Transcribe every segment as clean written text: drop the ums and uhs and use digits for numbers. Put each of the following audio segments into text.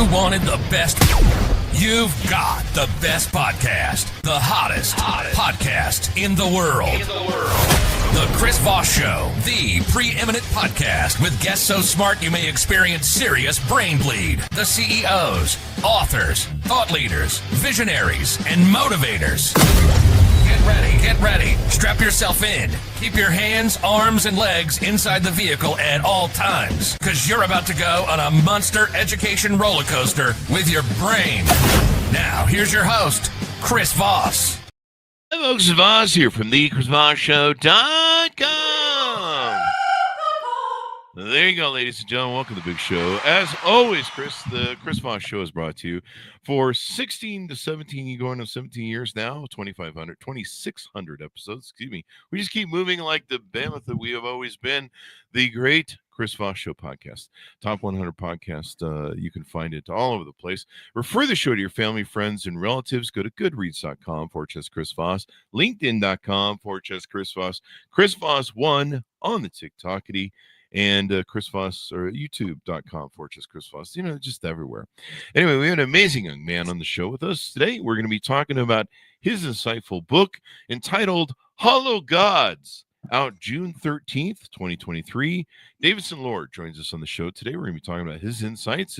You wanted the best. You've got the best podcast. The hottest podcast in the world. The Chris Voss Show, the preeminent podcast with guests so smart you may experience serious brain bleed. The CEOs, authors, thought leaders, visionaries, and motivators. Get ready. Strap yourself in. Keep your hands, arms, and legs inside the vehicle at all times, because you're about to go on a monster education roller coaster with your brain. Now, here's your host, Chris Voss. Hi, folks. Voss here from the ChrisVossShow.com. There you go, ladies and gentlemen. Welcome to the big show. As always, the Chris Voss Show is brought to you for 16 to 17, going on 17 years now, 2,600 episodes, excuse me. We just keep moving like the behemoth that we have always been, the great Chris Voss Show Podcast. Top 100 podcast. You can find it all over the place. Refer the show to your family, friends, and relatives. Go to goodreads.com/Chris Voss, linkedin.com/Chris Voss, Chris Voss1 on the TikTokity, and Chris Voss, or youtube.com/Chris Voss, just everywhere. Anyway, we have an amazing young man on the show with us today. We're going to be talking about his insightful book entitled Hollow Gods, out June 13th, 2023. Davidson Loehr joins us on the show today. We're going to be talking about his insights,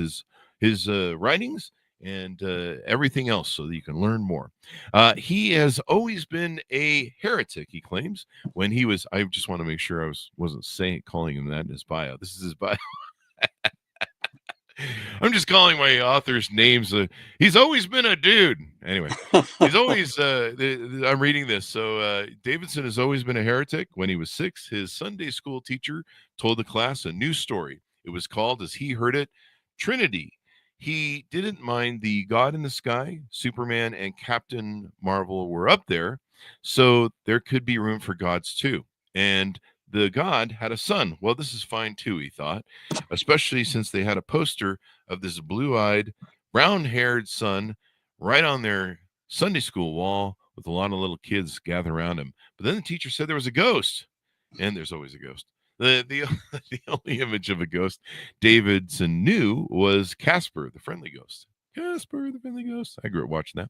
his writings, and everything else so that you can learn more. He has always been a heretic, he claims. When he was, I just want to make sure I wasn't calling him that in his bio. This is his bio. I'm just calling my authors names. He's always been a dude. Anyway, he's always, I'm reading this. So Davidson has always been a heretic. When he was 6, his Sunday school teacher told the class a new story. It was called, as he heard it, Trinity. He didn't mind the God in the sky, Superman, and Captain Marvel were up there, so there could be room for gods too. And the God had a son. Well, this is fine too, he thought, especially since they had a poster of this blue-eyed, brown-haired son right on their Sunday school wall with a lot of little kids gathered around him. But then the teacher said there was a ghost, and there's always a ghost. The only image of a ghost Davidson knew was Casper, the friendly ghost. Casper, the friendly ghost. I grew up watching that.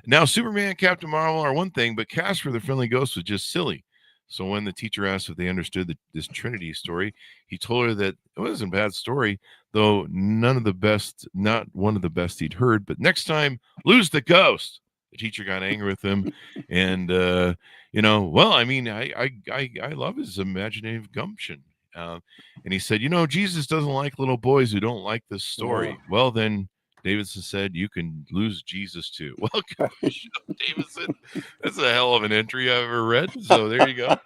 Now, Superman and Captain Marvel are one thing, but Casper, the friendly ghost, was just silly. So when the teacher asked if they understood this Trinity story, he told her that it wasn't a bad story, though not one of the best he'd heard. But next time, lose the ghost. The teacher got angry with him, and I love his imaginative gumption. And he said, Jesus doesn't like little boys who don't like this story. Yeah. Well, then Davidson said, you can lose Jesus too. Welcome to the show, Davidson. That's a hell of an entry I've ever read. So there you go.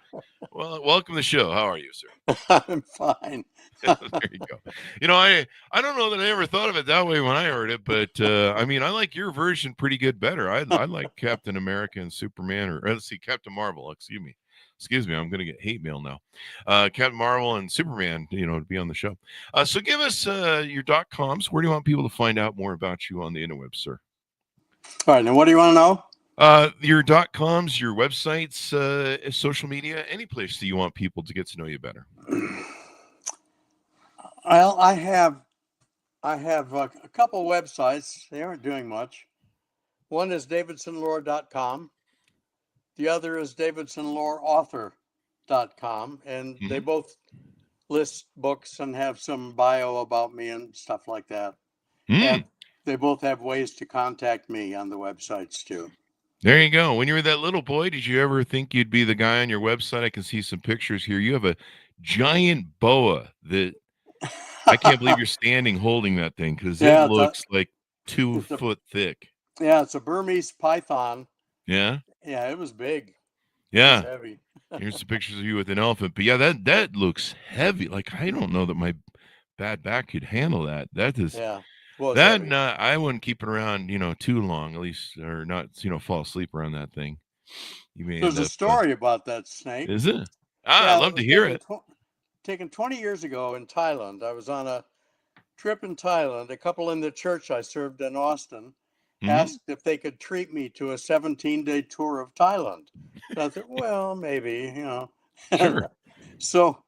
Well, welcome to the show. How are you, sir? I'm fine. There you go. I don't know that I ever thought of it that way when I heard it, but I like your version pretty good better. I like Captain America and Superman, or let's see, Captain Marvel. Excuse me. I'm going to get hate mail now. Captain Marvel and Superman, to be on the show. So give us your .coms. Where do you want people to find out more about you on the interweb, sir? All right. Now, what do you want to know? Your .coms, your websites, social media, any place that you want people to get to know you better. Well, I have a couple websites. They aren't doing much. One is DavidsonLoehr.com. The other is DavidsonLoehrAuthor.com, and they both list books and have some bio about me and stuff like that. And they both have ways to contact me on the websites too. There you go. When you were that little boy, did you ever think you'd be the guy on your website? I can see some pictures here. You have a giant boa that I can't believe you're standing holding that thing, because it looks like 2 foot thick. Yeah, it's a Burmese python. Yeah. Yeah, it was big. Yeah. It was heavy. Here's some pictures of you with an elephant. But yeah, that looks heavy. Like, I don't know that my bad back could handle that. That is, Well, that I wouldn't keep it around, too long, at least, or not, fall asleep around that thing. You may There's a story about that snake. Is it? I'd love to hear it. Taken 20 years ago in Thailand. I was on a trip in Thailand. A couple in the church I served in Austin asked if they could treat me to a 17-day tour of Thailand. So I thought, well, maybe, Sure. So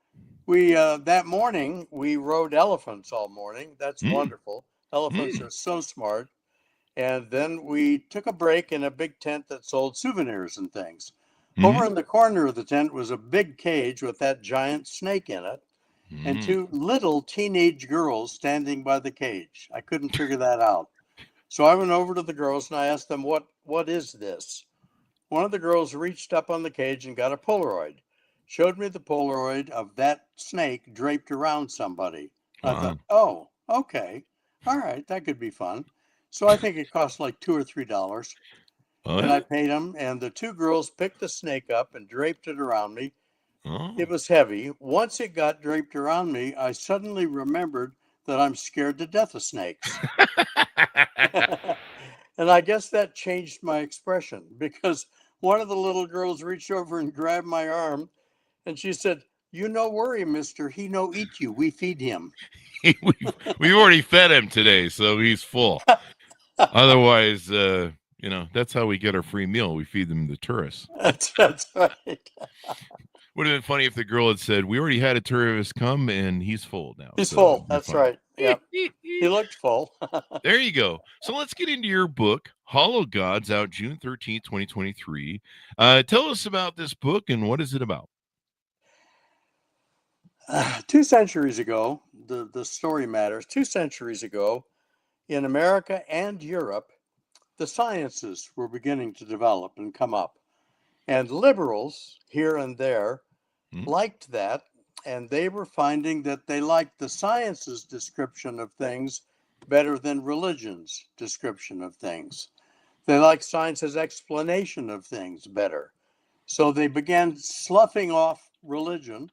we that morning we rode elephants all morning. That's wonderful. Elephants are so smart. And then we took a break in a big tent that sold souvenirs and things. Over in the corner of the tent was a big cage with that giant snake in it and two little teenage girls standing by the cage. I couldn't figure that out. So I went over to the girls and I asked them, what is this? One of the girls reached up on the cage and got a Polaroid, showed me the Polaroid of that snake draped around somebody. I thought, oh, okay. All right, that could be fun. So I think it cost like $2 or $3. And I paid them, and the two girls picked the snake up and draped it around me. It was heavy. Once it got draped around me, I suddenly remembered that I'm scared to death of snakes. And I guess that changed my expression, because one of the little girls reached over and grabbed my arm, and she said, "You no worry, mister. He no eat you. We feed him." We've already fed him today, so he's full. Otherwise, that's how we get our free meal. We feed them the tourists. That's right. Would have been funny if the girl had said, "We already had a tourist come, and he's full now." He's full. That's right. Yeah, he looked full. There you go. So let's get into your book, Hollow Gods, out June 13th, 2023. Tell us about this book and what is it about? 2 centuries ago, the story matters. 2 centuries ago, in America and Europe, the sciences were beginning to develop and come up. And liberals here and there liked that, and they were finding that they liked the science's description of things better than religion's description of things. They liked science's explanation of things better. So they began sloughing off religion,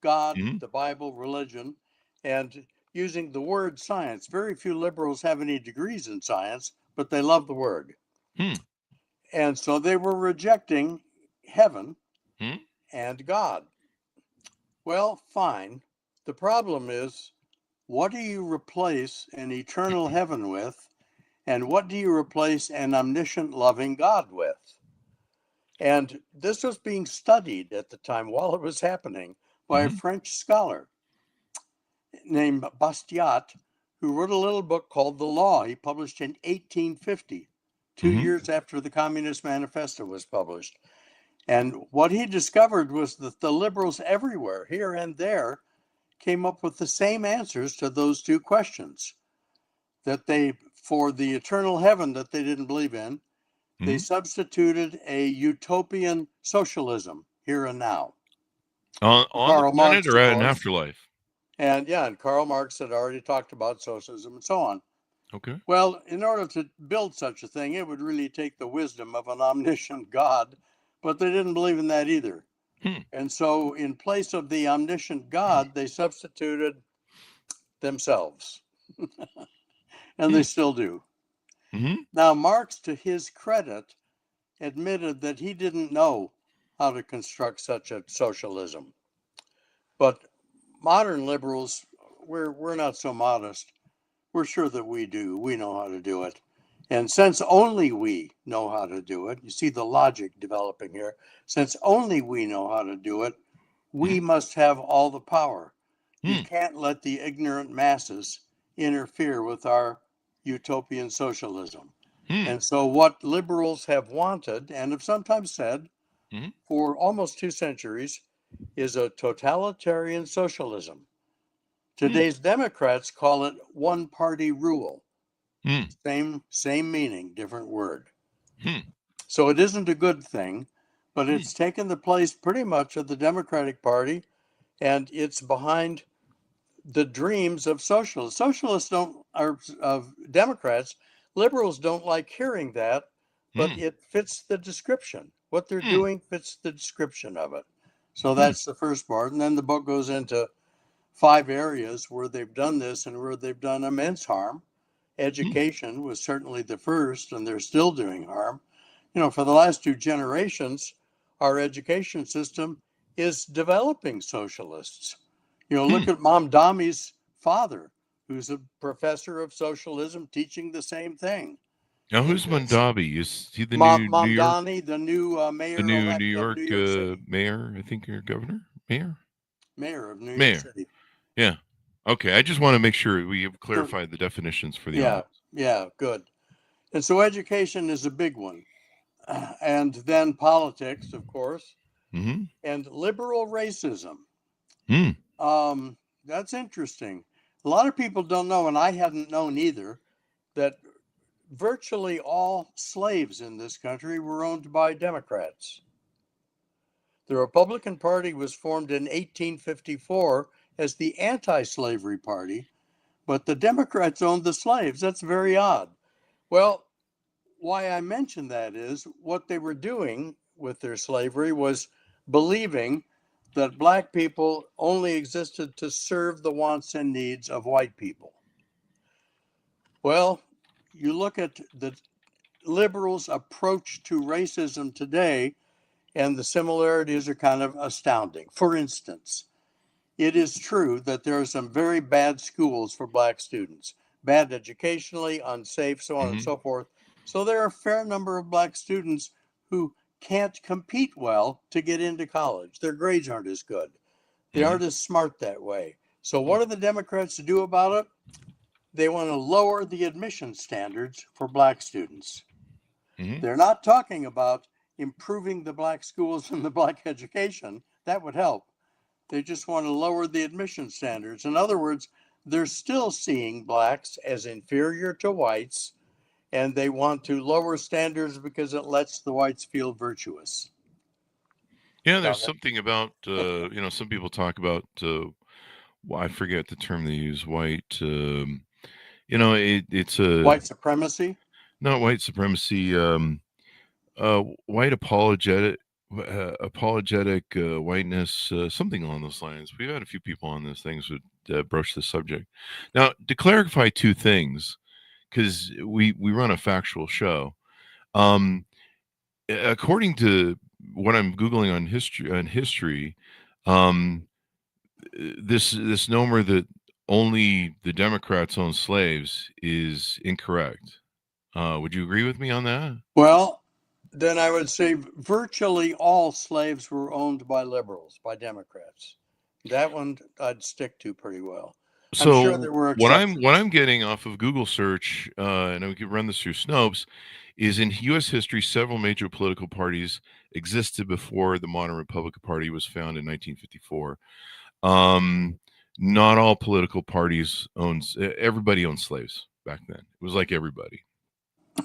God, the Bible, religion, and using the word science. Very few liberals have any degrees in science, but they love the word. And so they were rejecting heaven and God. Well, fine. The problem is, what do you replace an eternal heaven with, and what do you replace an omniscient, loving God with? And this was being studied at the time while it was happening by a French scholar named Bastiat, who wrote a little book called The Law. He published in 1850, 2 years after the Communist Manifesto was published. And what he discovered was that the liberals everywhere, here and there, came up with the same answers to those two questions. That they, for the eternal heaven that they didn't believe in, they substituted a utopian socialism here and now. On the planet or an afterlife? And Karl Marx had already talked about socialism and so on. Okay. Well, in order to build such a thing, it would really take the wisdom of an omniscient God, but they didn't believe in that either. And so in place of the omniscient God, they substituted themselves. And they still do. Now, Marx, to his credit, admitted that he didn't know how to construct such a socialism. But modern liberals, we're not so modest. We're sure that we do. We know how to do it. And since only we know how to do it, you see the logic developing here. Since only we know how to do it, we must have all the power. You can't let the ignorant masses interfere with our utopian socialism. And so what liberals have wanted and have sometimes said for almost 2 centuries is a totalitarian socialism. Today's Democrats call it one-party rule. Same meaning, different word. So it isn't a good thing, but it's taken the place pretty much of the Democratic Party, and it's behind the dreams of socialists. Socialists of Democrats, liberals don't like hearing that, but it fits the description. What they're doing fits the description of it. So that's the first part. And then the book goes into 5 areas where they've done this and where they've done immense harm. Education was certainly the first, and they're still doing harm. For the last 2 generations, our education system is developing socialists. Look at Mamdani's father, who's a professor of socialism, teaching the same thing. Now, who's Mamdani? Is he the new Mamdani, the new mayor? The new New York mayor, I think, or governor? Mayor of New York City. Yeah. Okay, I just want to make sure we have clarified the definitions for the audience. Yeah, good. And so education is a big one. And then politics, of course, Mm-hmm. and liberal racism. Mm. That's interesting. A lot of people don't know, and I hadn't known either, that virtually all slaves in this country were owned by Democrats. The Republican Party was formed in 1854 as the anti-slavery party, but the Democrats owned the slaves. That's very odd. Well, why I mention that is what they were doing with their slavery was believing that black people only existed to serve the wants and needs of white people. Well, you look at the liberals' approach to racism today, and the similarities are kind of astounding. For instance, it is true that there are some very bad schools for black students, bad educationally, unsafe, so on and so forth. So there are a fair number of black students who can't compete well to get into college. Their grades aren't as good. They aren't as smart that way. So what do the Democrats do about it? They want to lower the admission standards for black students. They're not talking about improving the black schools and the black education. That would help. They just want to lower the admission standards. In other words, they're still seeing blacks as inferior to whites, and they want to lower standards because it lets the whites feel virtuous. Yeah, there's something about, some people talk about, I forget the term they use, white, it's a... White supremacy? Not white supremacy, white apologetic whiteness, something along those lines. We've had a few people on those things who broach the subject. Now, to clarify two things, because we run a factual show. According to what I'm Googling on history, this nomer that only the Democrats own slaves is incorrect. Would you agree with me on that? Well, then I would say virtually all slaves were owned by liberals, by Democrats. That one I'd stick to pretty well. So I'm sure there were exceptions. what I'm getting off of Google search, and we could run this through Snopes, is in U.S. history, several major political parties existed before the modern Republican Party was found in 1954. Not all political parties everybody owned slaves back then. It was like everybody.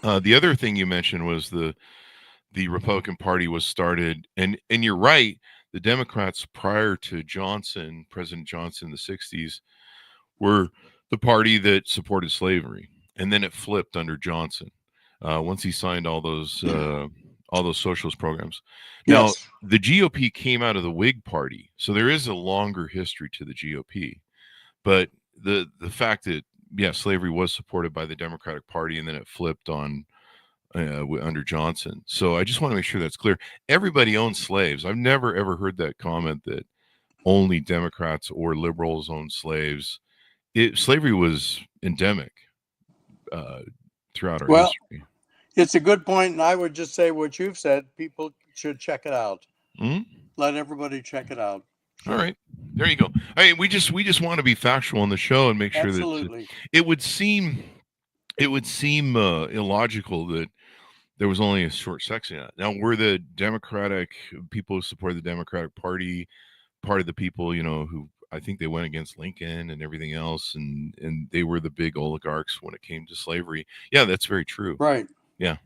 The other thing you mentioned was the Republican Party was started, and you're right, the Democrats prior to President Johnson in the 60s, were the party that supported slavery, and then it flipped under Johnson once he signed all those socialist programs. Now, Yes. the GOP came out of the Whig Party, so there is a longer history to the GOP. But the fact that slavery was supported by the Democratic Party, and then it flipped on under Johnson. So I just want to make sure that's clear. Everybody owns slaves. I've never ever heard that comment that only Democrats or liberals own slaves. Slavery was endemic throughout our history. It's a good point, and I would just say what you've said. People should check it out. Let everybody check it out. All right, there you go. I mean, we just want to be factual on the show and make sure that it would seem illogical that there was only a short section of that. Now, were the Democratic people who support the Democratic Party part of the people, who I think they went against Lincoln and everything else, and they were the big oligarchs when it came to slavery? Yeah, that's very true. Right. Yeah.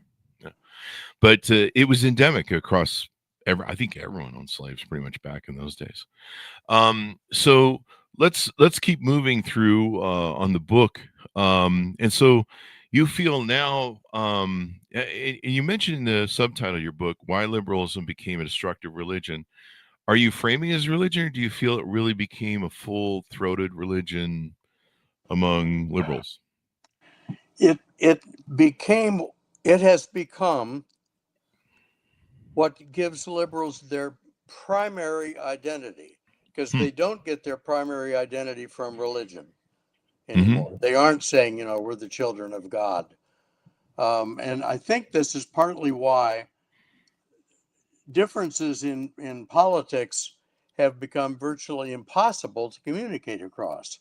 But it was endemic across I think everyone owned slaves pretty much back in those days. So let's keep moving through on the book. And so you feel now, and you mentioned in the subtitle of your book, Why Liberalism Became a Destructive Religion. Are you framing it as religion, or do you feel it really became a full-throated religion among liberals? It has become what gives liberals their primary identity, because they don't get their primary identity from religion anymore. They aren't saying, we're the children of God. And I think this is partly why differences in politics have become virtually impossible to communicate across.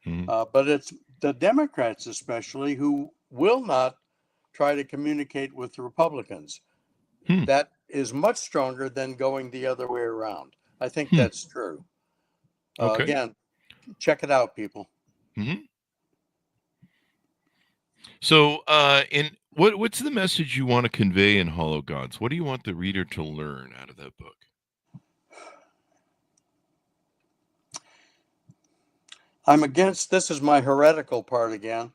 But it's the Democrats especially who will not try to communicate with the Republicans. That is much stronger than going the other way around. I think that's true. Okay. Again, check it out, people. So, what's the message you want to convey in Hollow Gods? What do you want the reader to learn out of that book? I'm against, this is my heretical part again.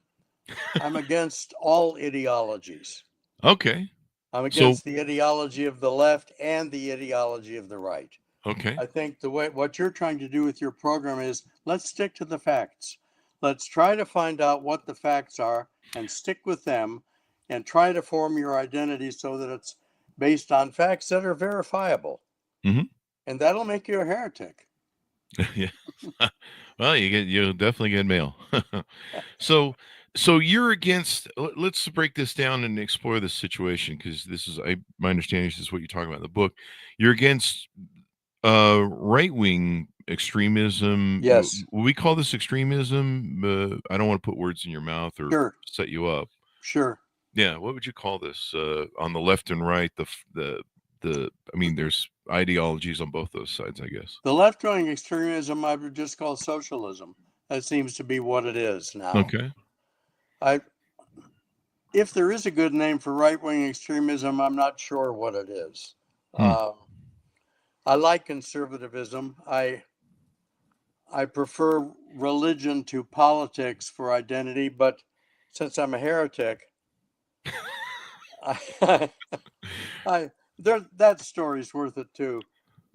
I'm against all ideologies. Okay. I'm against the ideology of the left and the ideology of the right. Okay. I think what you're trying to do with your program is let's stick to the facts. Let's try to find out what the facts are and stick with them and try to form your identity so that it's based on facts that are verifiable. And that'll make you a heretic. Yeah. Well, you'll definitely get mail. So you're against, let's break this down and explore this situation, because my understanding is this is what you talk about in the book. You're against right-wing extremism. Yes. We call this extremism. I don't want to put words in your mouth or set you up. Sure. Yeah. What would you call this? On the left and right, I mean, there's ideologies on both those sides, I guess. The left-wing extremism I would just call socialism. That seems to be what it is now. Okay. If there is a good name for right-wing extremism, I'm not sure what it is. I like conservatism. I prefer religion to politics for identity, but since I'm a heretic, that story's worth it too.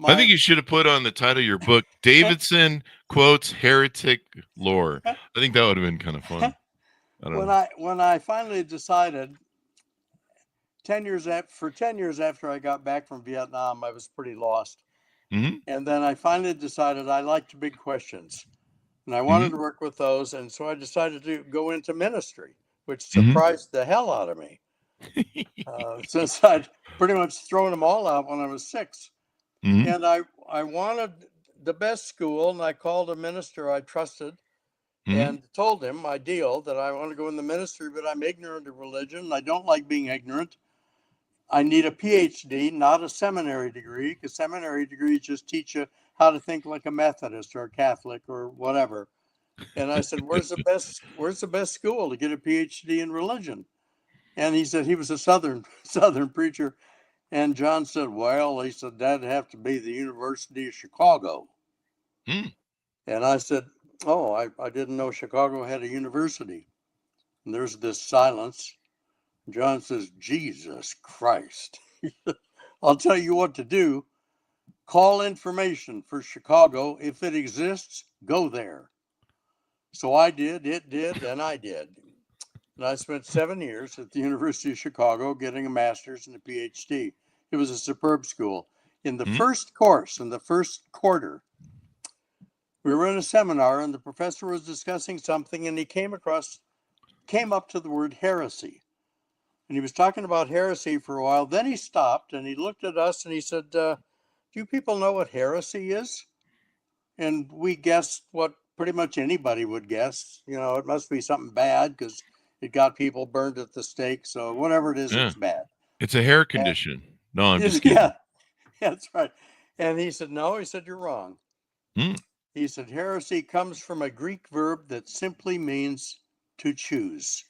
I think you should have put on the title of your book, Davidson quotes heretic lore. I think that would have been kind of fun. When I finally decided 10 years after I got back from Vietnam, I was pretty lost. And then I finally decided I liked big questions and I wanted to work with those. And so I decided to go into ministry, which surprised the hell out of me. Since I'd pretty much thrown them all out when I was 6. And I wanted the best school, and I called a minister I trusted and told him my deal, that I want to go in the ministry, but I'm ignorant of religion. And I don't like being ignorant. I need a PhD, not a seminary degree, because seminary degrees just teach you how to think like a Methodist or a Catholic or whatever. And I said, where's the best school to get a PhD in religion? And he said, he was a Southern preacher. And John said, well, he said, that'd have to be the University of Chicago. And I said, oh, I didn't know Chicago had a university. And there's this silence. John says, Jesus Christ. I'll tell you what to do. Call information for Chicago. If it exists, go there. So I did, it did, and I did. And I spent 7 years at the University of Chicago getting a master's and a PhD. It was a superb school. In the first course, in the first quarter, we were in a seminar and the professor was discussing something and he came up to the word heresy. And he was talking about heresy for a while. Then he stopped and he looked at us and he said, do you people know what heresy is? And we guessed what pretty much anybody would guess. You know, it must be something bad because it got people burned at the stake. So whatever it is, it's bad. It's a hair condition. No, I'm just kidding. Yeah, that's right. And he said, no, he said, you're wrong. He said, heresy comes from a Greek verb that simply means to choose.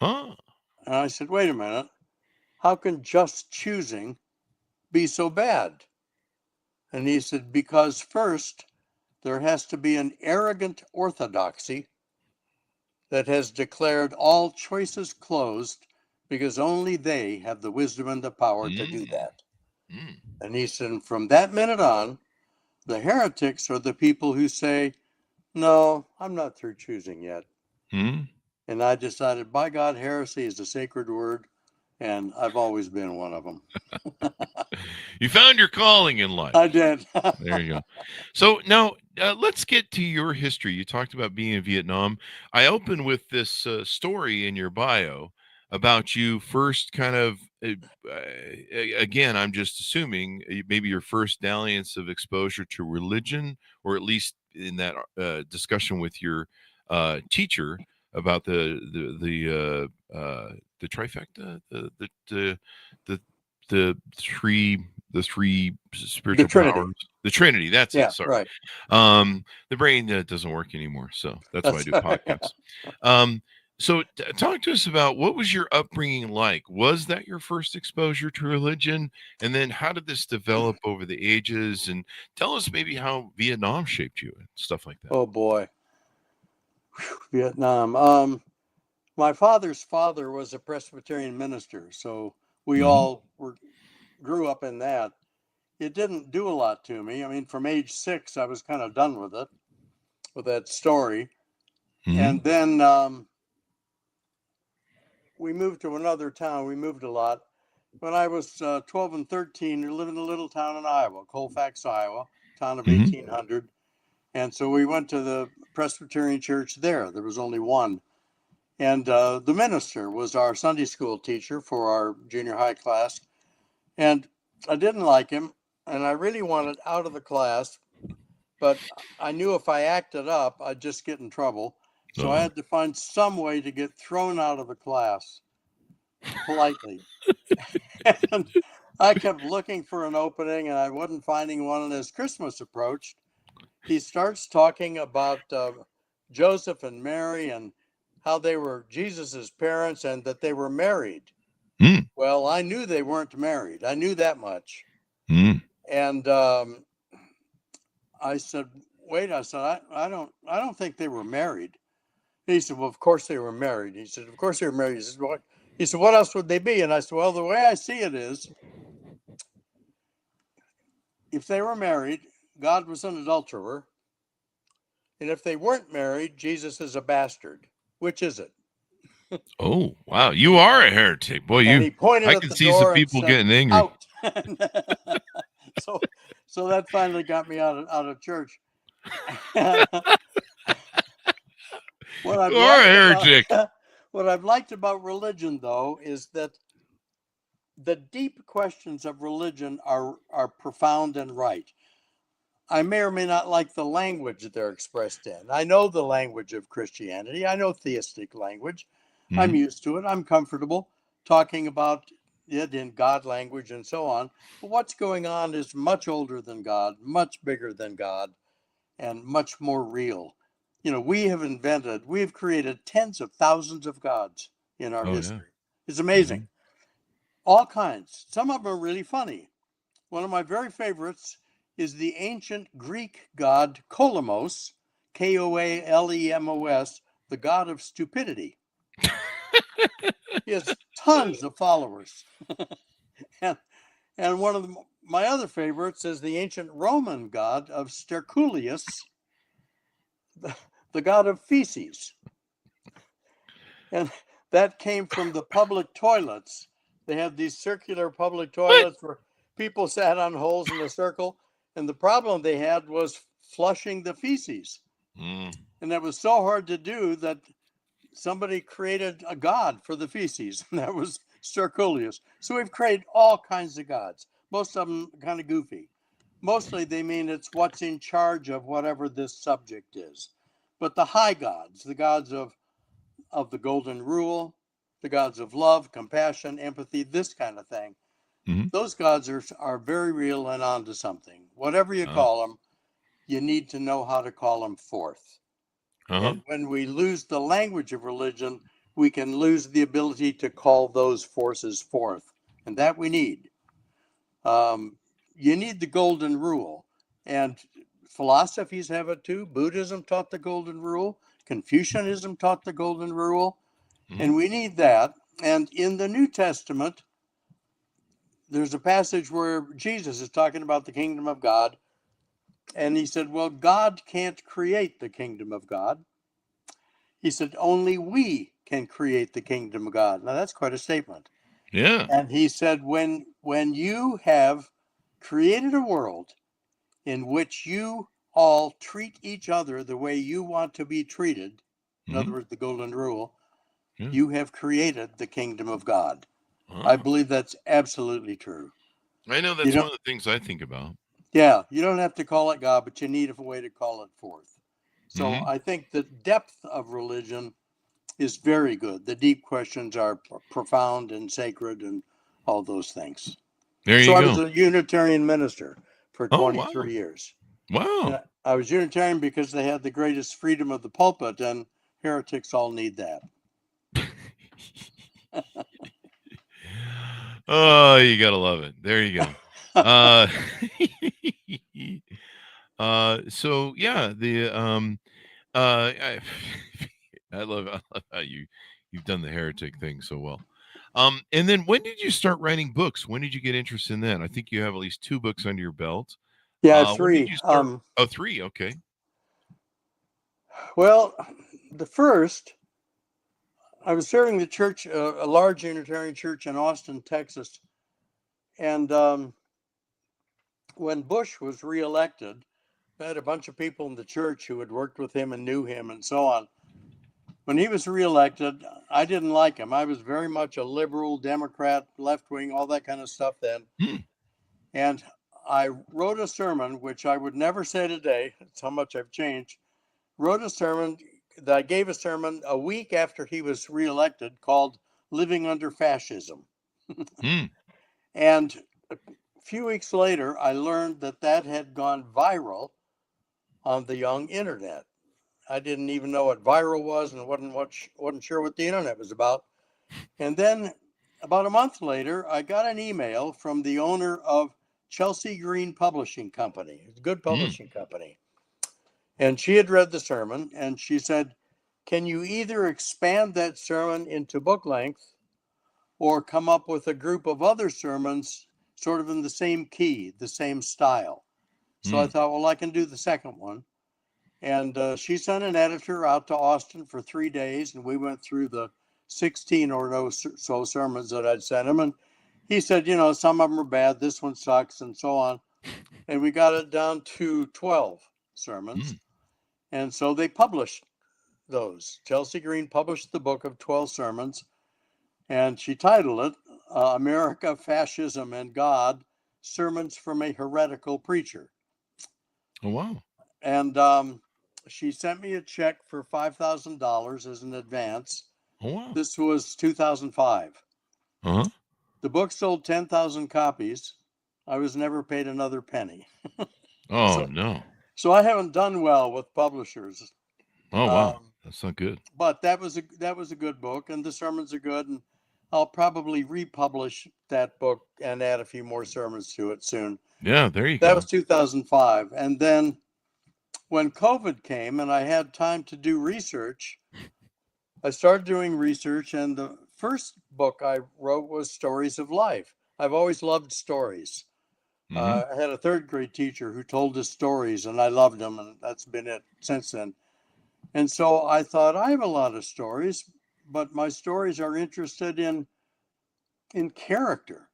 And I said, wait a minute. How can just choosing be so bad? And he said, because first, there has to be an arrogant orthodoxy that has declared all choices closed because only they have the wisdom and the power to do that. And he said, from that minute on, the heretics are the people who say, no, I'm not through choosing yet. And I decided, by God, heresy is a sacred word, and I've always been one of them. You found your calling in life. I did. There you go. So now let's get to your history. You talked about being in Vietnam. I opened with this story in your bio about you first kind of, again, I'm just assuming maybe your first dalliance of exposure to religion, or at least in that discussion with your teacher about the trifecta, the three spiritual Trinity. powers, the Trinity. That's Yeah, it. Sorry. right. The brain doesn't work anymore, so that's why I That's do right. podcasts. So talk to us about what was your upbringing like? Was that your first exposure to religion? And then how did this develop over the ages? And tell us maybe how Vietnam shaped you and stuff like that. Oh boy, Vietnam. My father's father was a Presbyterian minister, so we all grew up in that. It didn't do a lot to me. I mean, from age 6, I was kind of done with it, with that story. And then we moved to another town. We moved a lot. When I was 12 and 13, we lived in a little town in Iowa, Colfax, Iowa, town of 1,800. And so we went to the Presbyterian church there. There was only one. And the minister was our Sunday school teacher for our junior high class. And I didn't like him, and I really wanted out of the class, but I knew if I acted up, I'd just get in trouble. So I had to find some way to get thrown out of the class politely. And I kept looking for an opening, and I wasn't finding one. And as Christmas approached, he starts talking about Joseph and Mary and how they were Jesus's parents and that they were married. Well, I knew they weren't married. I knew that much. And I said, wait, I don't think they were married. He said, well, of course they were married. He said, of course they were married. He said, what else would they be? And I said, well, the way I see it is, if they were married, God was an adulterer. And if they weren't married, Jesus is a bastard. Which is it? Oh, wow. You are a heretic. Boy, and he pointed I at can the see door some and people said, getting angry. Out. So that finally got me out of church. What I've liked about religion, though, is that the deep questions of religion are profound and right. I may or may not like the language that they're expressed in. I know the language of Christianity. I know theistic language. I'm used to it. I'm comfortable talking about it in God language and so on. But what's going on is much older than God, much bigger than God, and much more real. You know, we've created tens of thousands of gods in our history. Yeah. It's amazing. All kinds. Some of them are really funny. One of my very favorites is the ancient Greek god Kolemos, Koalemos, the god of stupidity. He has tons of followers. and one of my other favorites is the ancient Roman god of Sterculius, the god of feces. And that came from the public toilets. They had these circular public toilets where people sat on holes in a circle. And the problem they had was flushing the feces. And that was so hard to do that somebody created a god for the feces, and that was Sterculius. So we've created all kinds of gods, most of them kind of goofy. Mostly they mean it's what's in charge of whatever this subject is. But the high gods, the gods of the golden rule, the gods of love, compassion, empathy, this kind of thing, those gods are very real and onto something. Whatever you call them, you need to know how to call them forth. And when we lose the language of religion, we can lose the ability to call those forces forth. And that we need. You need the golden rule. And philosophies have it too. Buddhism taught the golden rule. Confucianism taught the golden rule. And we need that. And in the New Testament, there's a passage where Jesus is talking about the kingdom of God. And he said, well, God can't create the kingdom of God. He said, only we can create the kingdom of God. Now, that's quite a statement. Yeah. And he said, when you have created a world in which you all treat each other the way you want to be treated, in other words, the golden rule, you have created the kingdom of God. I believe that's absolutely true. I know that's one of the things I think about. Yeah, you don't have to call it God, but you need a way to call it forth. So Mhm. I think the depth of religion is very good. The deep questions are profound and sacred and all those things. There So you I was go. a Unitarian minister for Oh, wow. 23 years. Wow. And I was Unitarian because they had the greatest freedom of the pulpit, and heretics all need that. Oh, you gotta love it. There you go. Uh, so yeah, I, I love how you've done the heretic thing so well. And then when did you start writing books? When did you get interested in that? I think you have at least 2 books under your belt. Yeah, When did 3. you start? Oh, 3. Okay. Well, the first, I was serving the church, a large Unitarian church in Austin, Texas. And when Bush was reelected, I had a bunch of people in the church who had worked with him and knew him and so on. When he was reelected, I didn't like him. I was very much a liberal, Democrat, left wing, all that kind of stuff then. Hmm. And I wrote a sermon, which I would never say today. That's how much I've changed. Wrote a sermon that I gave a sermon a week after he was reelected called Living Under Fascism. Hmm. And a few weeks later, I learned that that had gone viral on the young internet. I didn't even know what viral was and wasn't sure what the internet was about. And then about a month later, I got an email from the owner of Chelsea Green Publishing Company. It's a good publishing company. And she had read the sermon and she said, "Can you either expand that sermon into book length or come up with a group of other sermons sort of in the same key, the same style?" So I thought, well, I can do the second one. And she sent an editor out to Austin for 3 days, and we went through the 16 or so sermons that I'd sent him. And he said, some of them are bad, this one sucks, and so on. And we got it down to 12 sermons. And so they published those. Chelsea Green published the book of 12 sermons, and she titled it America, Fascism, and God, Sermons from a Heretical Preacher. Oh, wow. And she sent me a check for $5,000 as an advance. Oh, wow. This was 2005. Uh-huh. The book sold 10,000 copies. I was never paid another penny. Oh, no. So I haven't done well with publishers. Oh, wow. That's not good. But that was a good book, and the sermons are good, and I'll probably republish that book and add a few more sermons to it soon. Yeah, there you That go. was 2005. And then when COVID came and I had time to do research, I started doing research, and the first book I wrote was Stories of Life. I've always loved stories. I had a 3rd grade teacher who told us stories, and I loved them, and that's been it since then. And so I thought, I have a lot of stories, but my stories are interested in character,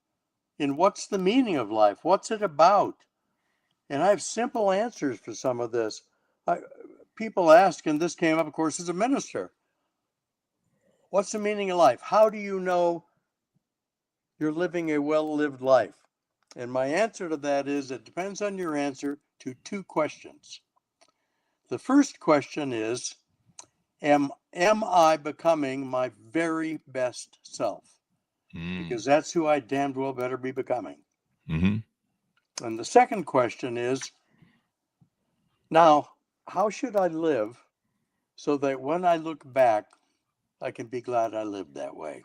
in what's the meaning of life, what's it about? And I have simple answers for some of this. People ask, and this came up, of course, as a minister, what's the meaning of life? How do you know you're living a well-lived life? And my answer to that is, it depends on your answer to 2 questions. The first question is, am I becoming my very best self? Because that's who I damned well better be becoming. And the second question is, now, how should I live so that when I look back, I can be glad I lived that way?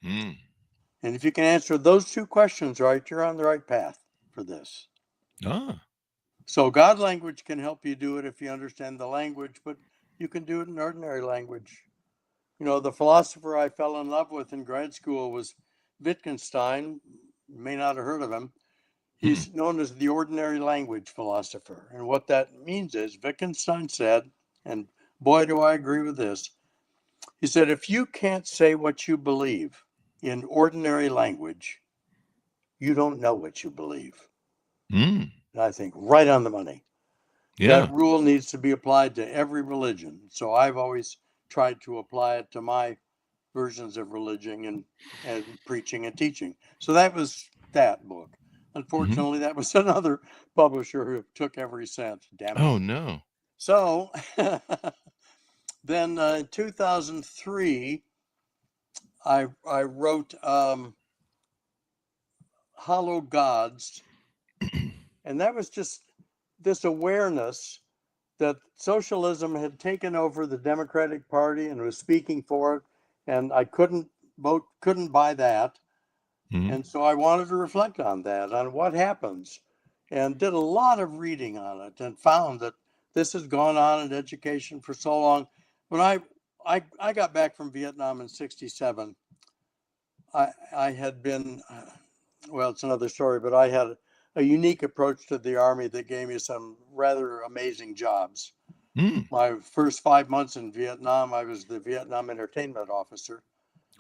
And if you can answer those 2 questions right, you're on the right path for this. So God language can help you do it if you understand the language, but you can do it in ordinary language. The philosopher I fell in love with in grad school was Wittgenstein. You may not have heard of him. He's known as the ordinary language philosopher. And what that means is, Wittgenstein said, and boy, do I agree with this. He said, if you can't say what you believe in ordinary language, you don't know what you believe. And I think right on the money. Yeah. That rule needs to be applied to every religion. So I've always tried to apply it to my versions of religion and preaching and teaching. So that was that book. Unfortunately, that was another publisher who took every cent. Damn it. Oh, no. So then in 2003, I wrote Hollow Gods, and that was just this awareness that socialism had taken over the Democratic Party and was speaking for it, and I couldn't buy that. Mhm. And so I wanted to reflect on that, on what happens, and did a lot of reading on it, and found that this has gone on in education for so long. When I got back from Vietnam in '67, I had been, well, it's another story, but I had a unique approach to the Army that gave me some rather amazing jobs. Mm. My first 5 months in Vietnam, I was the Vietnam entertainment officer.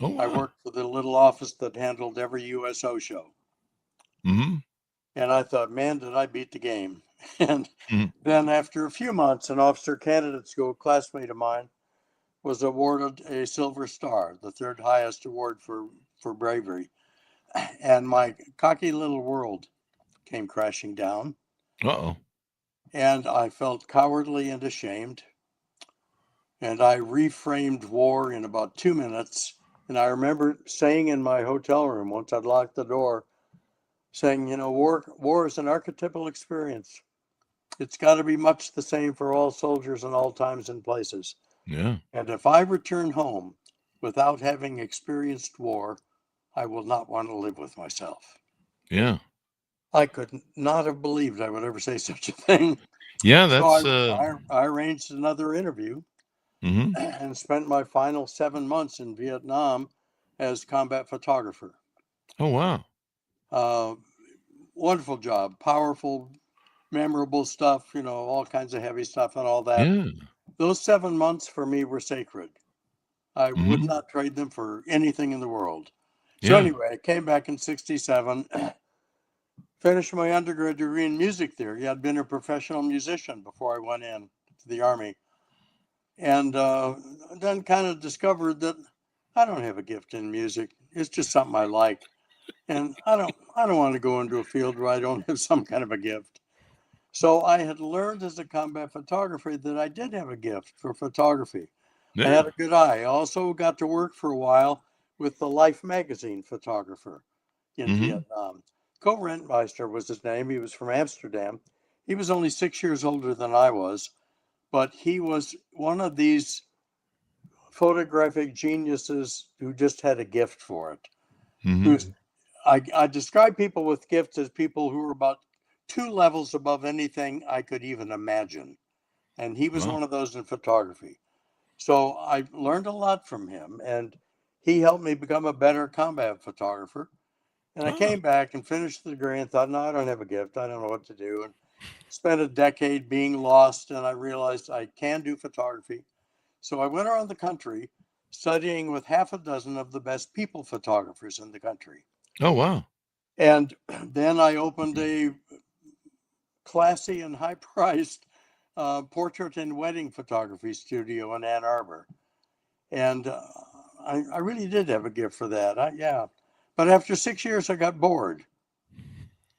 Oh, I wow. worked for the little office that handled every USO show. Mm-hmm. And I thought, man, did I beat the game. And Mhm. then after a few months, an officer candidate school classmate of mine was awarded a Silver Star, the third highest award for bravery. And my cocky little world came crashing down. Uh-oh. And I felt cowardly and ashamed. And I reframed war in about 2 minutes. And I remember saying in my hotel room, once I'd locked the door, saying, war is an archetypal experience. It's got to be much the same for all soldiers in all times and places. Yeah. And if I return home without having experienced war, I will not want to live with myself. Yeah. I could not have believed I would ever say such a thing. Yeah, So that's I arranged another interview mhm. and spent my final 7 months in Vietnam as combat photographer. Oh, wow. Wonderful job, powerful, memorable stuff, all kinds of heavy stuff and all that. Yeah. Those 7 months for me were sacred. I would Mhm. not trade them for anything in the world. So Yeah. anyway, I came back in '67, finished my undergrad degree in music theory. I'd been a professional musician before I went in to the Army. And then kind of discovered that I don't have a gift in music. It's just something I like. And I don't want to go into a field where I don't have some kind of a gift. So I had learned as a combat photographer that I did have a gift for photography. I Yeah. had a good eye. I also got to work for a while with the Life magazine photographer in Mhm. Vietnam. Co Rentmeister was his name. He was from Amsterdam. He was only 6 years older than I was, but he was one of these photographic geniuses who just had a gift for it. Who's Mhm. I describe people with gifts as people who were about 2 levels above anything I could even imagine. And he was Wow. one of those in photography. So I learned a lot from him, and he helped me become a better combat photographer. And I Ah. came back and finished the degree and thought, no, I don't have a gift. I don't know what to do. And spent a decade being lost, and I realized I can do photography. So I went around the country studying with half a dozen of the best people photographers in the country. Oh, wow. And then I opened a classy and high priced portrait and wedding photography studio in Ann Arbor. And I really did have a gift for that. Yeah. But after 6 years, I got bored.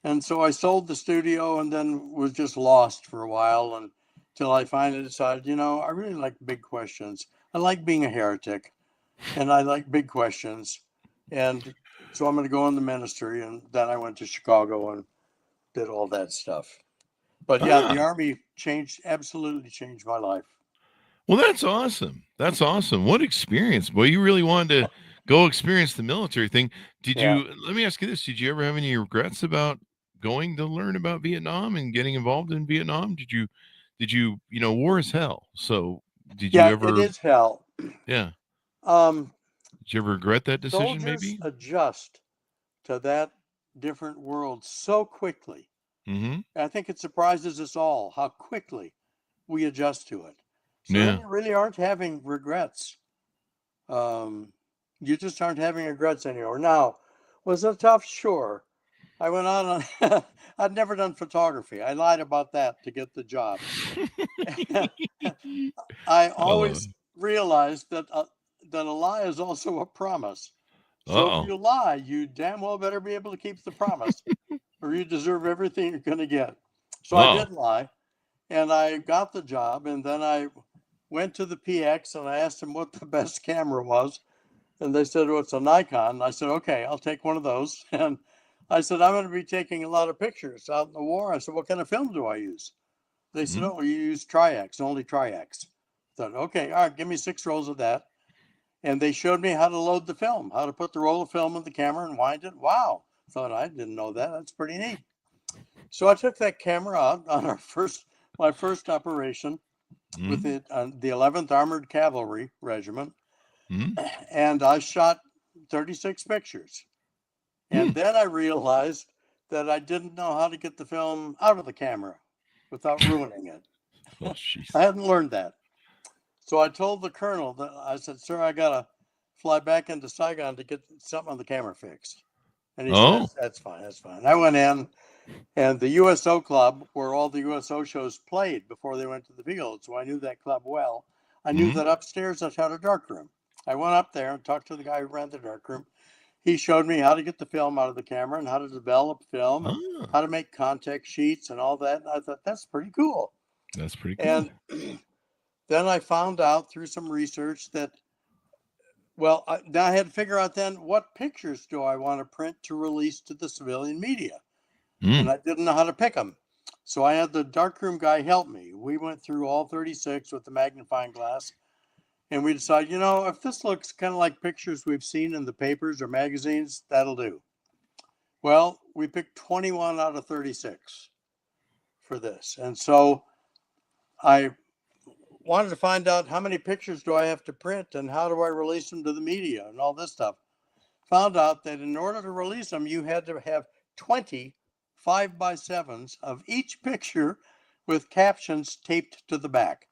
And so I sold the studio and then was just lost for a while until I finally decided, I really like big questions. I like being a heretic and I like big questions. And so I'm going to go in the ministry. And then I went to Chicago and did all that stuff. But yeah, the Ah. Army absolutely changed my life. Well, that's awesome. That's awesome. What experience. Boy, you really wanted to go experience the military thing. Yeah. Let me ask you this. Did you ever have any regrets about going to learn about Vietnam and getting involved in Vietnam? War is hell. So did you Yeah, it ever, is hell. yeah. Um, Did you ever regret that decision Soldiers maybe? adjust to that different world so quickly. Mm-hmm. I think it surprises us all how quickly we adjust to it. So then Yeah. you really aren't having regrets. You just aren't having regrets anymore. Now, was it tough? Sure. I went on, I'd never done photography. I lied about that to get the job. I I love it. always realized that a lie is also a promise. So if Uh-oh. you lie, you damn well better be able to keep the promise, or you deserve everything you're going to get. So I Uh-oh. did lie, And I got the job, and then I went to the PX and I asked them what the best camera was. And they said, well, it's a Nikon. I said, okay, I'll take one of those. And I said, I'm going to be taking a lot of pictures out in the war. I said, what kind of film do I use? They said, oh, you use Tri-X, only Tri-X. I thought, okay, all right, give me 6 rolls of that. And they showed me how to load the film, how to put the roll of film in the camera and wind it. Wow. I thought, I didn't know that. That's pretty neat. So I took that camera out on my first operation with it on the 11th Armored Cavalry Regiment. And I shot 36 pictures. And then I realized that I didn't know how to get the film out of the camera without ruining it. Oh, I hadn't learned that. So I told the colonel that I said, sir, I got to fly back into Saigon to get something on the camera fixed. And he said, that's fine. That's fine. I went in, and the USO club, where all the USO shows played before they went to the field. So I knew that club well. I knew that upstairs I had a darkroom. I went up there and talked to the guy who ran the darkroom. He showed me how to get the film out of the camera and how to develop film and how to make contact sheets and all that. And I thought, that's pretty cool. That's pretty cool. And then I found out through some research that, well, I had to figure out then what pictures do I want to print to release to the civilian media. And I didn't know how to pick them. So I had the darkroom guy help me. We went through all 36 with the magnifying glass. And we decided, if this looks kind of like pictures we've seen in the papers or magazines, that'll do. Well, we picked 21 out of 36 for this. And so I wanted to find out how many pictures do I have to print and how do I release them to the media and all this stuff. Found out that in order to release them, you had to have 20 5x7s of each picture with captions taped to the back.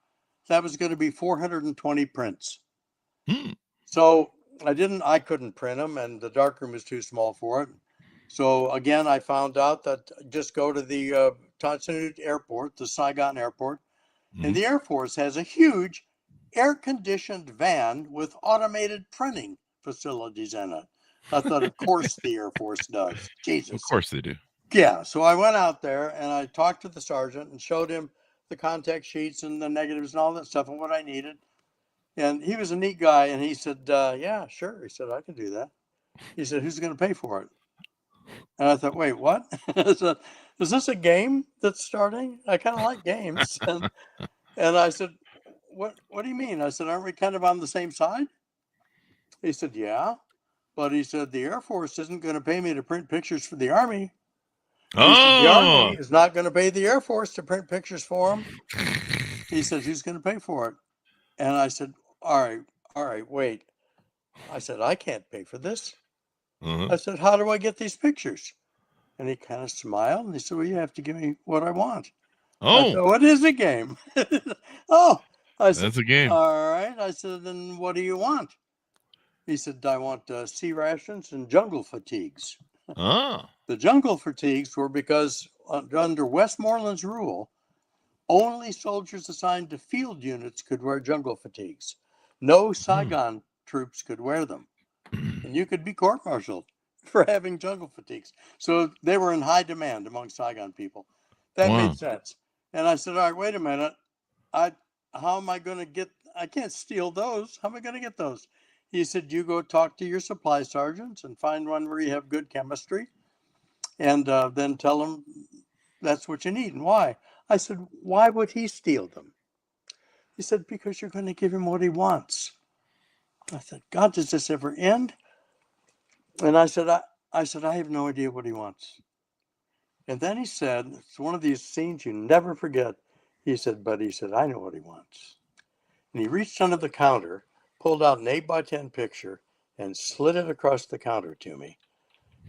That was going to be 420 prints. So I couldn't print them, and the darkroom was too small for it. So again, I found out that just go to the Tansanut Airport, the Saigon Airport, and the Air Force has a huge air-conditioned van with automated printing facilities in it. I thought, of course, the Air Force does. Jesus. Of course they do. Yeah. So I went out there and I talked to the sergeant and showed him the contact sheets and the negatives and all that stuff and what I needed. And he was a neat guy. And he said, yeah, sure. He said, I can do that. He said, who's going to pay for it? And I thought, wait, what? I said, is this a game that's starting? I kind of like games. And I said, what do you mean? I said, aren't we kind of on the same side? He said, yeah. But he said, the Air Force isn't going to pay me to print pictures for the Army. He said, the Army is not going to pay the Air Force to print pictures for them. He said, who's going to pay for it? And I said, all right, wait. I said, I can't pay for this. I said, how do I get these pictures? And he kind of smiled and he said, well, you have to give me what I want. I said, what is a game? I said, that's a game. All right. I said, then what do you want? He said, I want sea rations and jungle fatigues. The jungle fatigues were because under Westmoreland's rule, only soldiers assigned to field units could wear jungle fatigues. No Saigon troops could wear them. And you could be court-martialed for having jungle fatigues. So they were in high demand among Saigon people. That made sense. And I said, all right, wait a minute. How am I going to get, I can't steal those. How am I going to get those? He said, you go talk to your supply sergeants and find one where you have good chemistry and then tell them that's what you need and why. I said, why would he steal them? He said, because you're going to give him what he wants. I said, God, does this ever end? And I said, I have no idea what he wants. And then he said, it's one of these scenes you never forget. He said, I know what he wants. And he reached under the counter, pulled out an 8x10 picture and slid it across the counter to me.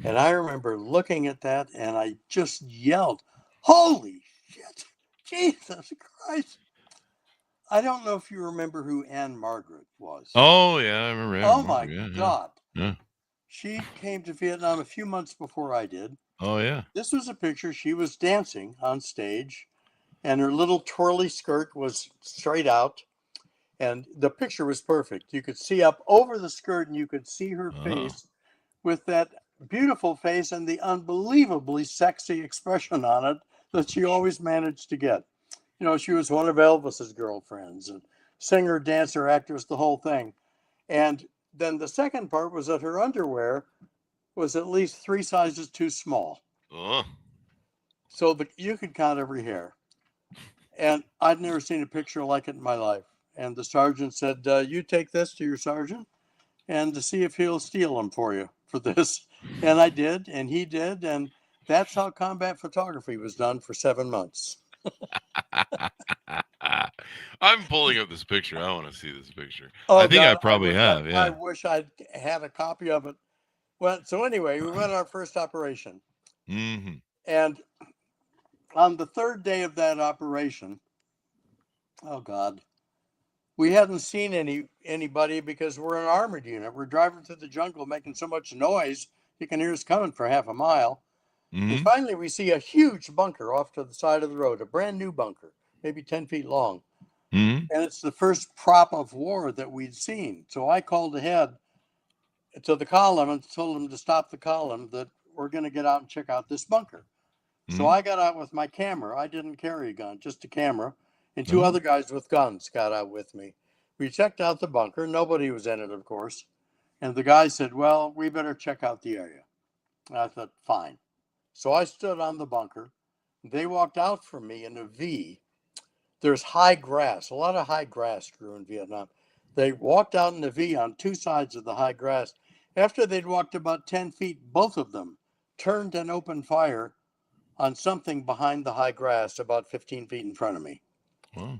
And I remember looking at that and I just yelled, holy shit, Jesus Christ. I don't know if you remember who Anne Margaret was. Oh, yeah, I remember. Oh, my God. Yeah. She came to Vietnam a few months before I did. Oh, yeah. This was a picture. She was dancing on stage and her little twirly skirt was straight out. And the picture was perfect. You could see up over the skirt and you could see her face with that beautiful face and the unbelievably sexy expression on it that she always managed to get. She was one of Elvis's girlfriends, and singer, dancer, actress, the whole thing. And then the second part was that her underwear was at least 3 sizes too small. Oh. So you could count every hair. And I'd never seen a picture like it in my life. And the sergeant said, you take this to your sergeant and to see if he'll steal them for you for this. And I did, and he did. And that's how combat photography was done for 7 months. I'm pulling up this picture. I want to see this picture. Oh, I think God, I probably have. Yeah. I wish I'd had a copy of it. Well, so anyway, we went on our first operation. Mm-hmm. And on the third day of that operation, oh God, we hadn't seen anybody because we're an armored unit. We're driving through the jungle making so much noise, you can hear us coming for half a mile. Mm-hmm. And finally, we see a huge bunker off to the side of the road, a brand new bunker, maybe 10 feet long. Mm-hmm. And it's the first prop of war that we'd seen. So I called ahead to the column and told them to stop the column, that we're going to get out and check out this bunker. Mm-hmm. So I got out with my camera. I didn't carry a gun, just a camera. And 2 other guys with guns got out with me. We checked out the bunker. Nobody was in it, of course. And the guy said, well, we better check out the area. And I thought, fine. So I stood on the bunker. They walked out from me in a V. There's high grass, a lot of high grass grew in Vietnam. They walked out in a V on 2 sides of the high grass. After they'd walked about 10 feet, both of them turned and opened fire on something behind the high grass about 15 feet in front of me. Wow.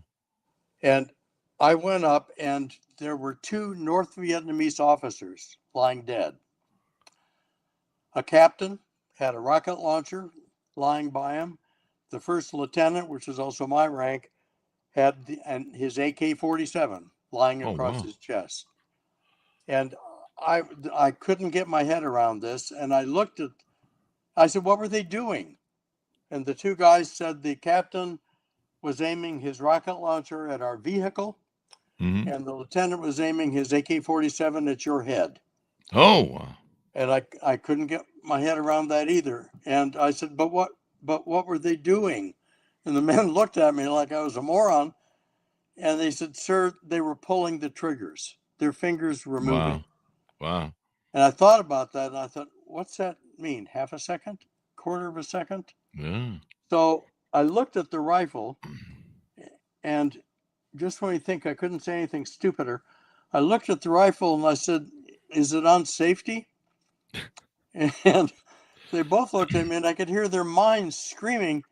And I went up, and there were 2 North Vietnamese officers lying dead. A captain had a rocket launcher lying by him. The first lieutenant, which is also my rank, had his AK-47 lying across his chest. And I couldn't get my head around this. And I said, what were they doing? And the 2 guys said the captain was aiming his rocket launcher at our vehicle, Mm-hmm. and the lieutenant was aiming his AK-47 at your head. Oh, wow. And I couldn't get my head around that either. And I said, but what were they doing? And the men looked at me like I was a moron. And they said, sir, they were pulling the triggers. Their fingers were moving. Wow. And I thought about that, and I thought, what's that mean? Half a second? Quarter of a second? Yeah. So I looked at the rifle, and just when you think I couldn't say anything stupider, I looked at the rifle and I said, is it on safety? And they both looked at me, and I could hear their minds screaming,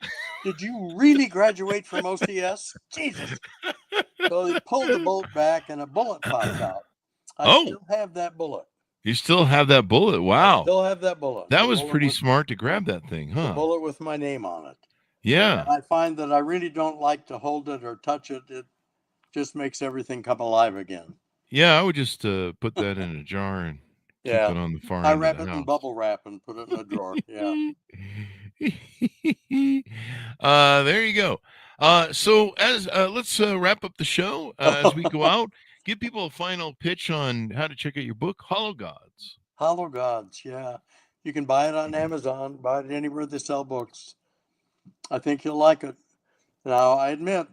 did you really graduate from OCS? Jesus. So they pulled the bolt back, and a bullet popped out. I still have that bullet. You still have that bullet? Wow. I still have that bullet. That was pretty smart to grab that thing, huh? The bullet with my name on it. Yeah. And I find that I really don't like to hold it or touch it. It just makes everything come alive again. Yeah, I would just put that in a jar and keep it on the far end. I wrap it in bubble wrap and put it in a drawer. Yeah. There you go. So as let's wrap up the show as we go out. Give people a final pitch on how to check out your book, Hollow Gods. Hollow Gods, yeah. You can buy it on Amazon, buy it anywhere they sell books. I think you'll like it. Now, I admit,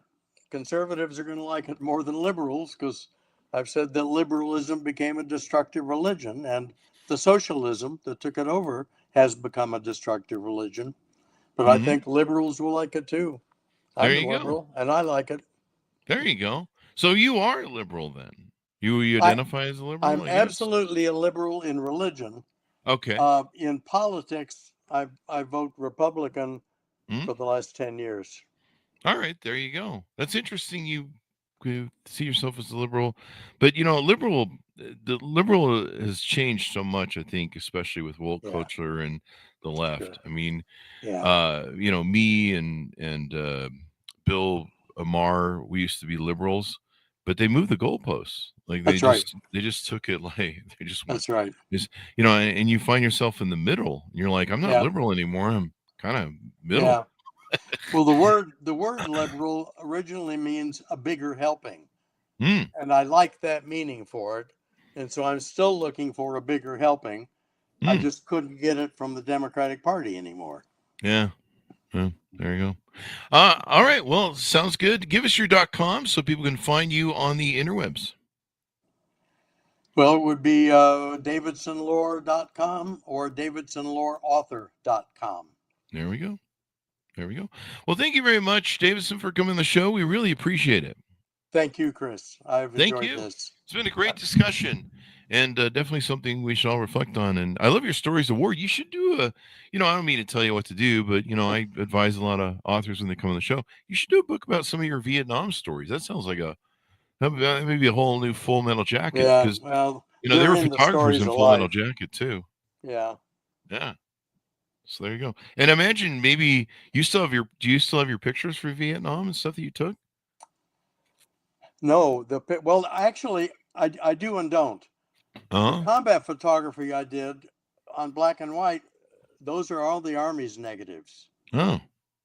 conservatives are going to like it more than liberals, because I've said that liberalism became a destructive religion, and the socialism that took it over has become a destructive religion. But I think liberals will like it too. I'm a liberal, and I like it. There you go. So you are a liberal then? You identify as a liberal? I'm absolutely a liberal in religion. Okay. In politics, I vote Republican for the last 10 years. All right, there you go. That's interesting. You see yourself as a liberal, but the liberal has changed so much. I think, especially with woke culture and the left. Sure. I mean, me and Bill Amar, we used to be liberals, but they moved the goalposts. Like they just took it like they just went. That's right. Just and you find yourself in the middle. You're like, I'm not liberal anymore. I'm kind of middle. Yeah. Well, the word liberal originally means a bigger helping, and I like that meaning for it, and so I'm still looking for a bigger helping. I just couldn't get it from the Democratic Party anymore. Yeah. There you go. All right. Well, sounds good. Give us your .com so people can find you on the interwebs. Well, it would be davidsonloehr.com or davidsonloehrauthor.com. There we go. There we go. Well, thank you very much, Davidson, for coming on the show. We really appreciate it. Thank you, Chris. I've Thank enjoyed you. this. It's been a great discussion, and definitely something we should all reflect on. And I love your stories of war. You should do a, I don't mean to tell you what to do, but, I advise a lot of authors when they come on the show. You should do a book about some of your Vietnam stories. That sounds like maybe a whole new Full Metal Jacket. Yeah, Because, well, there were they're in the photographers stories in of Full Metal life. Jacket, too. Yeah. Yeah. So there you go. And imagine maybe do you still have your pictures for Vietnam and stuff that you took? No, well, actually, I do and don't. The combat photography I did on black and white, those are all the Army's negatives. Oh.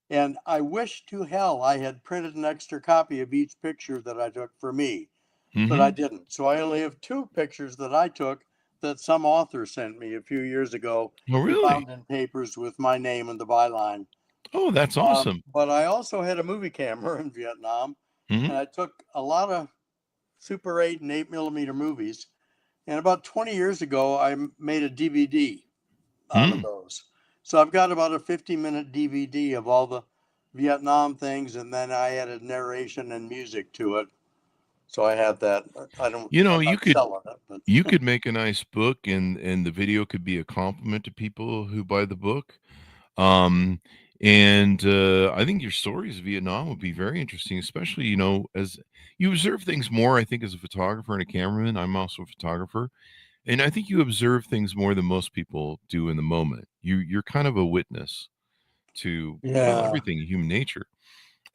And I wish to hell I had printed an extra copy of each picture that I took for me, but I didn't. So I only have 2 pictures that I took that some author sent me a few years ago. Oh, really? Found in papers with my name and the byline. Oh, that's awesome. But I also had a movie camera in Vietnam, and I took a lot of Super 8 and 8mm movies. And about 20 years ago, I made a DVD out of those. So I've got about a 50-minute DVD of all the Vietnam things, and then I added narration and music to it. So I had that. I don't. You could selling it, but you could make a nice book, and the video could be a compliment to people who buy the book. And I think your stories of Vietnam would be very interesting, especially as you observe things more. I think as a photographer and a cameraman, I'm also a photographer, and I think you observe things more than most people do in the moment. You're kind of a witness to everything in human nature.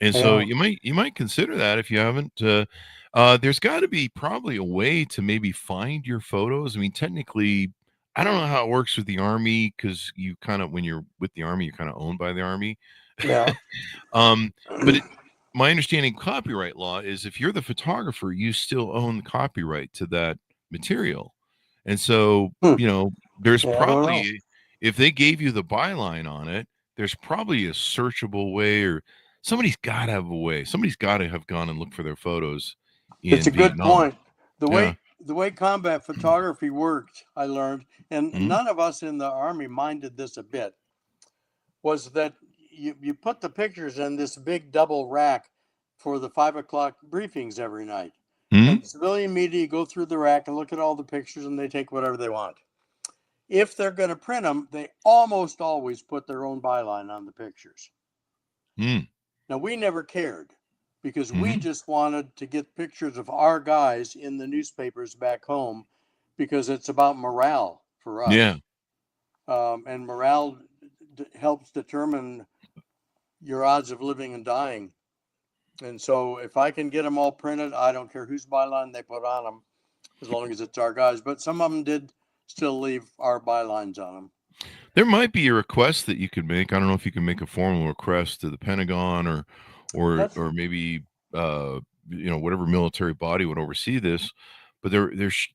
And so you might consider that if you haven't. There's got to be probably a way to maybe find your photos. I mean, technically, I don't know how it works with the Army, because you kind of, when you're with the Army, you're kind of owned by the Army. yeah. But my understanding of copyright law is if you're the photographer, you still own the copyright to that material. And so, there's Yeah, I don't know. probably, if they gave you the byline on it, there's probably a searchable way, or somebody's got to have a way. Somebody's got to have gone and looked for their photos in It's a good Vietnam. point. The way combat photography worked, I learned, and none of us in the Army minded this a bit, was that you put the pictures in this big double rack for the 5 o'clock briefings every night. And civilian media go through the rack and look at all the pictures, and they take whatever they want. If they're going to print them, they almost always put their own byline on the pictures. Now, we never cared, because we just wanted to get pictures of our guys in the newspapers back home, because it's about morale for us. Yeah. And morale helps determine your odds of living and dying. And so if I can get them all printed, I don't care whose byline they put on them, as long as it's our guys. But some of them did still leave our bylines on them. There might be a request that you could make. I don't know if you can make a formal request to the Pentagon or maybe whatever military body would oversee this. But there's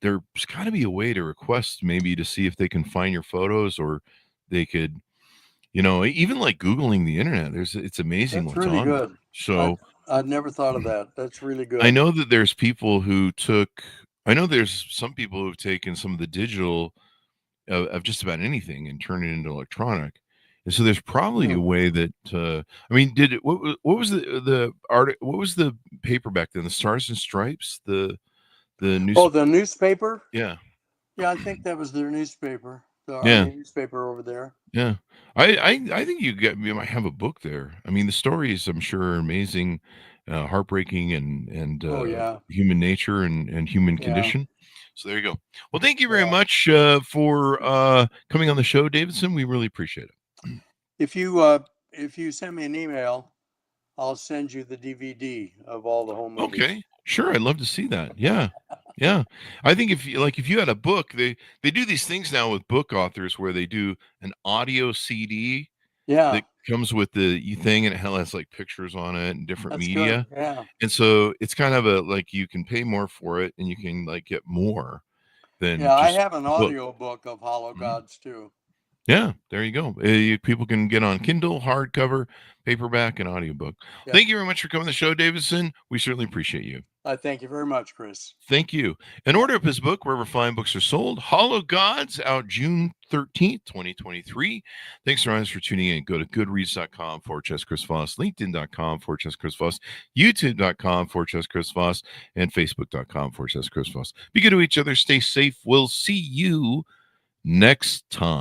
got to be a way to request, maybe, to see if they can find your photos, or they could, even like Googling the internet. It's amazing That's what's really on good. there. So I'd never thought of that. That's really good. I know that there's people who there's some people who've taken some of the digital of just about anything and turn it into electronic. And so there's probably a way that what was the art? What was the paper back then? The Stars and Stripes, the news. Oh, the newspaper? Yeah. Yeah, I think that was their newspaper. The Army newspaper over there. Yeah. I think you might have a book there. I mean, the stories, I'm sure, are amazing, heartbreaking, and human nature and human condition. So there you go. Well, thank you very much for coming on the show, Davidson. We really appreciate it. If you send me an email, I'll send you the DVD of all the home movies. Okay, sure. I'd love to see that. Yeah. I think if you had a book, they do these things now with book authors where they do an audio CD. Yeah. That comes with the thing, and it has like pictures on it and different That's media. good. Yeah. And so it's kind of you can pay more for it, and you can get more than. Yeah, I have an audio book of Hollow Gods too. Yeah, there you go. People can get on Kindle, hardcover, paperback, and audiobook. Yeah. Thank you very much for coming to the show, Davidson. We certainly appreciate you. I thank you very much, Chris. Thank you. And order up his book wherever fine books are sold. Hollow Gods, out June 13th, 2023. Thanks, Ryan, for tuning in. Go to goodreads.com/Chris Voss, LinkedIn.com/Chris Voss, YouTube.com/Chris Voss, and Facebook.com/Chris Voss. Be good to each other. Stay safe. We'll see you next time.